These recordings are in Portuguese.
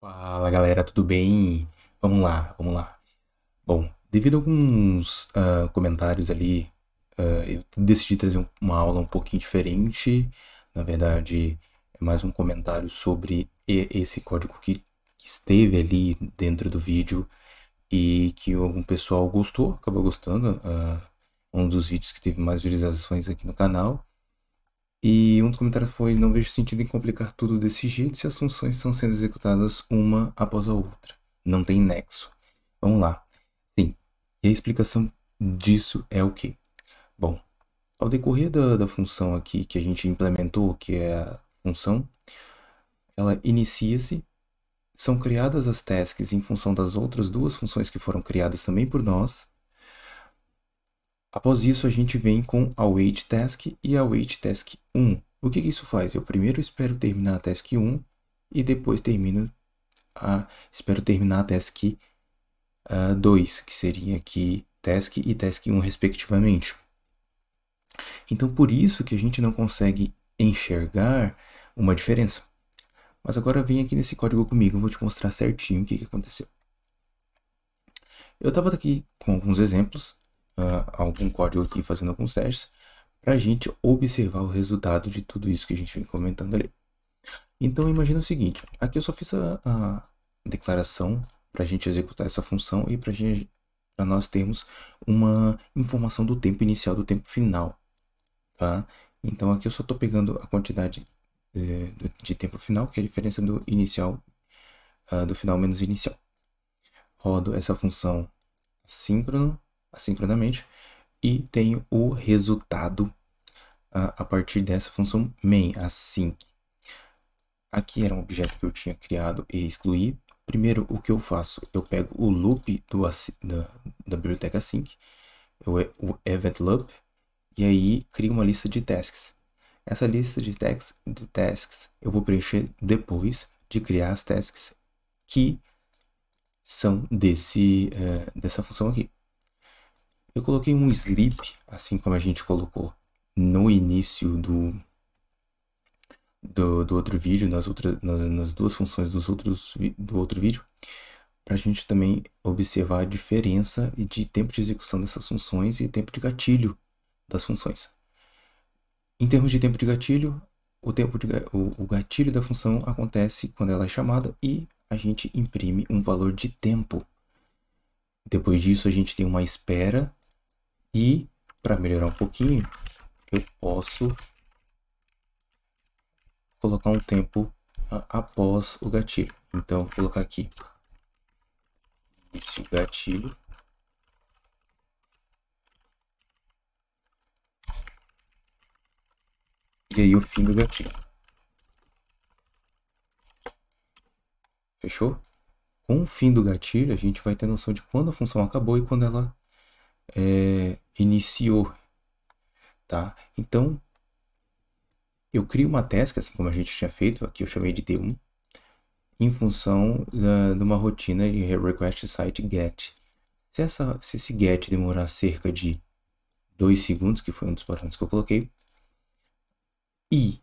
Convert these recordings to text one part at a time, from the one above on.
Fala galera, tudo bem? Vamos lá, vamos lá. Bom, devido a alguns comentários ali, eu decidi trazer uma aula um pouquinho diferente. Na verdade, é mais um comentário sobre esse código que esteve ali dentro do vídeo e que algum pessoal gostou, acabou gostando. Um dos vídeos que teve mais visualizações aqui no canal. E um dos comentários foi: não vejo sentido em complicar tudo desse jeito se as funções estão sendo executadas uma após a outra. Não tem nexo. Vamos lá. Sim. E a explicação disso é o quê? Bom, ao decorrer da função aqui que a gente implementou, que é a função, ela inicia-se, são criadas as tasks em função das outras duas funções que foram criadas também por nós. Após isso, a gente vem com a wait task e a wait task 1. O que isso faz? Eu primeiro espero terminar a task 1 e depois espero terminar a task 2, que seria aqui task e task 1 respectivamente. Então, por isso que a gente não consegue enxergar uma diferença. Mas agora vem aqui nesse código comigo, eu vou te mostrar certinho o que aconteceu. Eu estava aqui com alguns exemplos, algum código aqui fazendo alguns testes, para a gente observar o resultado de tudo isso que a gente vem comentando ali. Então imagina o seguinte, aqui eu só fiz a declaração para a gente executar essa função e para nós termos uma informação do tempo inicial, do tempo final, tá? Então aqui eu só estou pegando a quantidade de tempo final, que é a diferença do inicial, do final menos inicial. Rodo essa função assincronamente e tenho o resultado a partir dessa função main, async. Aqui era um objeto que eu tinha criado e excluí. Primeiro, o que eu faço? Eu pego o loop da biblioteca async, o event loop, e aí crio uma lista de tasks. Essa lista de tasks eu vou preencher depois de criar as tasks que são dessa função aqui. Eu coloquei um sleep, assim como a gente colocou no início do outro vídeo, nas duas funções do outro vídeo, para a gente também observar a diferença de tempo de execução dessas funções e tempo de gatilho das funções. Em termos de tempo de gatilho, o gatilho da função acontece quando ela é chamada e a gente imprime um valor de tempo. Depois disso, a gente tem uma espera e, para melhorar um pouquinho, eu posso colocar um tempo após o gatilho. Então, vou colocar aqui esse gatilho. E aí o fim do gatilho. Fechou? Com o fim do gatilho, a gente vai ter noção de quando a função acabou e quando ela iniciou. Tá? Então, eu crio uma task, assim como a gente tinha feito, aqui eu chamei de D1, em função de uma rotina de request site get. Se esse get demorar cerca de 2 segundos, que foi um dos parâmetros que eu coloquei, e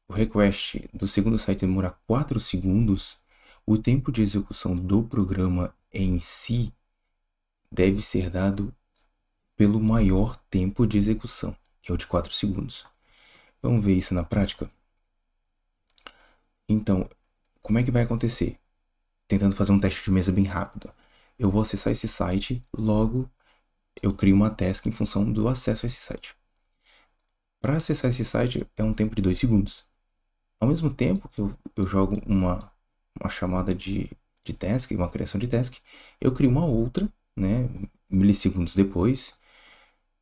o request do segundo site demorar 4 segundos, o tempo de execução do programa em si deve ser dado pelo maior tempo de execução, que é o de 4 segundos. Vamos ver isso na prática? Então, como é que vai acontecer? Tentando fazer um teste de mesa bem rápido. Eu vou acessar esse site, logo eu crio uma task em função do acesso a esse site. Para acessar esse site é um tempo de 2 segundos. Ao mesmo tempo que eu jogo uma chamada de task, uma criação de task, eu crio uma outra, né, milissegundos depois,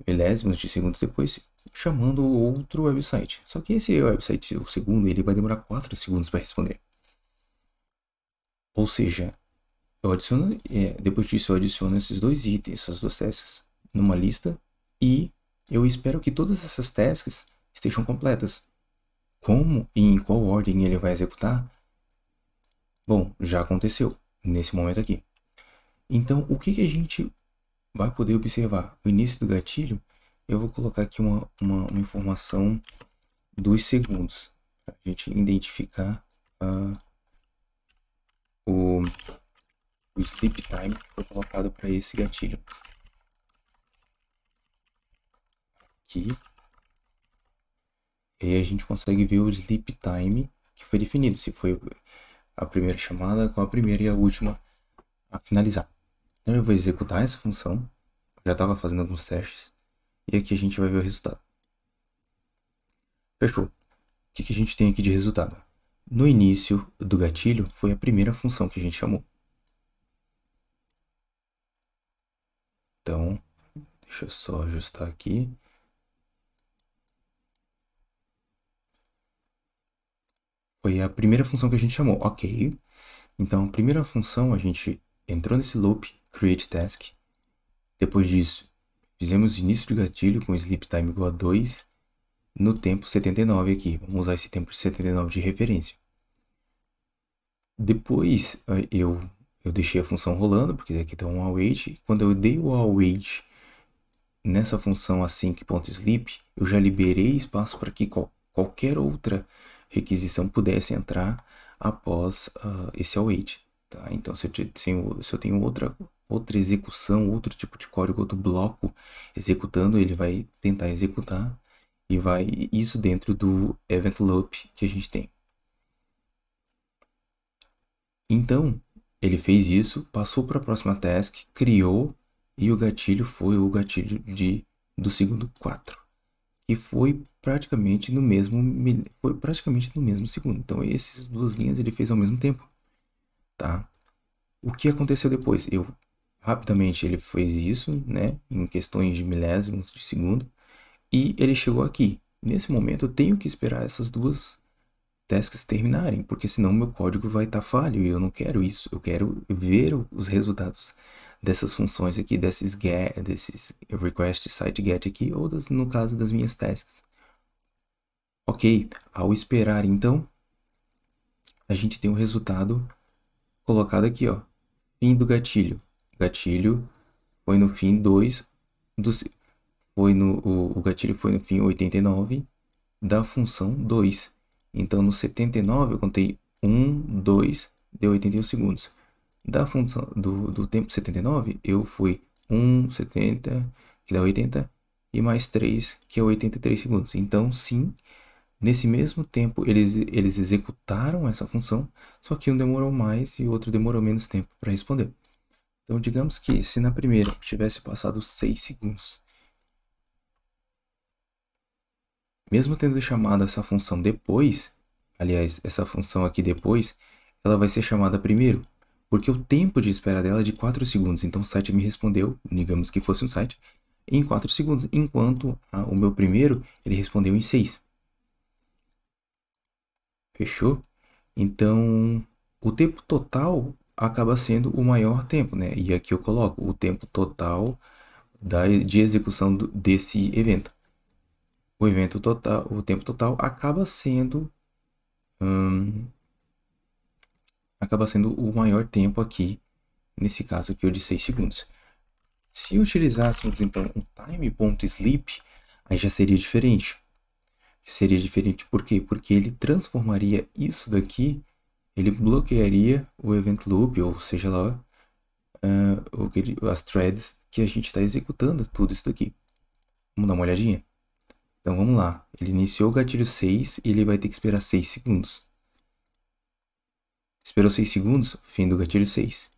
milésimos de segundos depois, chamando outro website. Só que esse website, o segundo, ele vai demorar 4 segundos para responder. Ou seja, depois disso eu adiciono esses dois itens, essas duas tasks, numa lista e eu espero que todas essas tasks estejam completas. Como e em qual ordem ele vai executar? Bom, já aconteceu nesse momento aqui. Então, o que a gente vai poder observar? O início do gatilho, eu vou colocar aqui uma informação dos segundos, para a gente identificar o sleep time que foi colocado para esse gatilho. Aqui. E aí a gente consegue ver o sleep time que foi definido, se foi a primeira chamada com a primeira e a última a finalizar. Então eu vou executar essa função, já estava fazendo alguns testes, e aqui a gente vai ver o resultado. Fechou. O que a gente tem aqui de resultado? No início do gatilho foi a primeira função que a gente chamou. Então, deixa eu só ajustar aqui. Foi a primeira função que a gente chamou, ok. Então, a primeira função, a gente entrou nesse loop, create task. Depois disso, fizemos início de gatilho com sleep time igual a 2 no tempo 79 aqui. Vamos usar esse tempo 79 de referência. Depois, eu deixei a função rolando, porque daqui está um await. Quando eu dei o await nessa função async.sleep, eu já liberei espaço para que qualquer outra requisição pudesse entrar após esse await. Tá? Então, se eu tenho outra execução, outro tipo de código, outro bloco executando, ele vai tentar executar e vai isso dentro do event loop que a gente tem. Então, ele fez isso, passou para a próxima task, criou e o gatilho foi o gatilho do segundo 4. Que foi praticamente no mesmo segundo. Então, essas duas linhas ele fez ao mesmo tempo, tá? O que aconteceu depois? Rapidamente ele fez isso, né, em questões de milésimos de segundo, e ele chegou aqui. Nesse momento eu tenho que esperar essas duas tasks terminarem, porque senão meu código vai estar falho e eu não quero isso. Eu quero ver os resultados dessas funções aqui, desses request site get aqui, ou no caso das minhas tasks. Ok, ao esperar então, a gente tem o resultado colocado aqui, ó, fim do gatilho. Gatilho foi no fim 2 do o gatilho foi no fim 89 da função 2. Então no 79 eu contei 1, 2, deu 81 segundos. Da função do tempo 79 eu fui 1, 70, que dá 80, e mais 3, que é 83 segundos. Então sim, nesse mesmo tempo eles executaram essa função, só que um demorou mais e o outro demorou menos tempo para responder. Então digamos que se na primeira tivesse passado 6 segundos, mesmo tendo chamado essa função depois, aliás, essa função aqui depois, ela vai ser chamada primeiro, porque o tempo de espera dela é de 4 segundos. Então o site me respondeu, digamos que fosse um site, em 4 segundos, enquanto o meu primeiro ele respondeu em 6. Fechou? Então, o tempo total acaba sendo o maior tempo, né? E aqui eu coloco o tempo total de execução desse evento. O tempo total acaba sendo o maior tempo aqui, nesse caso aqui, o de 6 segundos. Se utilizássemos então um time.sleep, aí já seria diferente. Por quê? Porque ele transformaria isso daqui, ele bloquearia o event loop, ou seja lá, as threads que a gente está executando, tudo isso daqui. Vamos dar uma olhadinha? Então vamos lá, ele iniciou o gatilho 6 e ele vai ter que esperar 6 segundos. Esperou 6 segundos, fim do gatilho 6.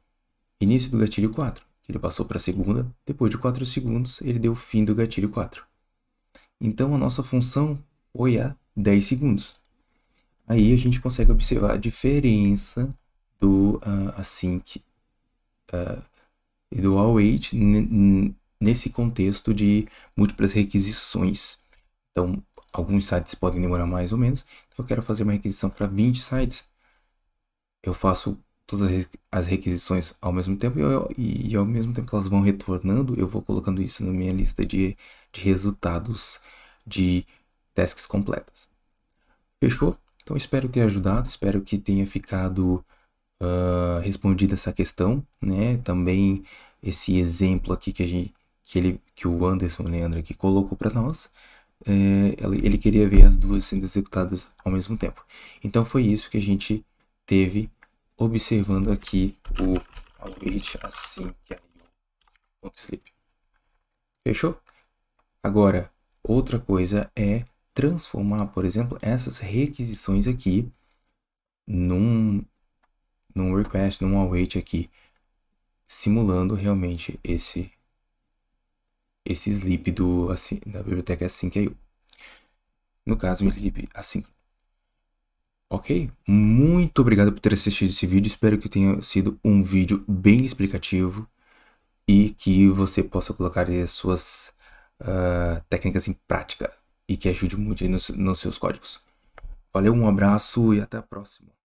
Início do gatilho 4, ele passou para a segunda, depois de 4 segundos ele deu o fim do gatilho 4. Então a nossa função foi a 10 segundos. Aí a gente consegue observar a diferença do async e do await nesse contexto de múltiplas requisições. Então, alguns sites podem demorar mais ou menos. Então, eu quero fazer uma requisição para 20 sites. Eu faço todas as requisições ao mesmo tempo e ao mesmo tempo que elas vão retornando, eu vou colocando isso na minha lista de resultados de tasks completas. Fechou? Então, espero ter ajudado, espero que tenha ficado respondida essa questão, né? Também esse exemplo aqui que o Anderson Leandro aqui colocou para nós. Ele queria ver as duas sendo executadas ao mesmo tempo. Então foi isso que a gente teve observando aqui await assim que sleep. Fechou? Agora, outra coisa é transformar, por exemplo, essas requisições aqui num request, num await aqui, simulando realmente esse sleep da biblioteca async.io. No caso, um sleep assim. Ok? Muito obrigado por ter assistido esse vídeo. Espero que tenha sido um vídeo bem explicativo e que você possa colocar as suas técnicas em prática e que ajude muito nos seus códigos. Valeu, um abraço e até a próxima.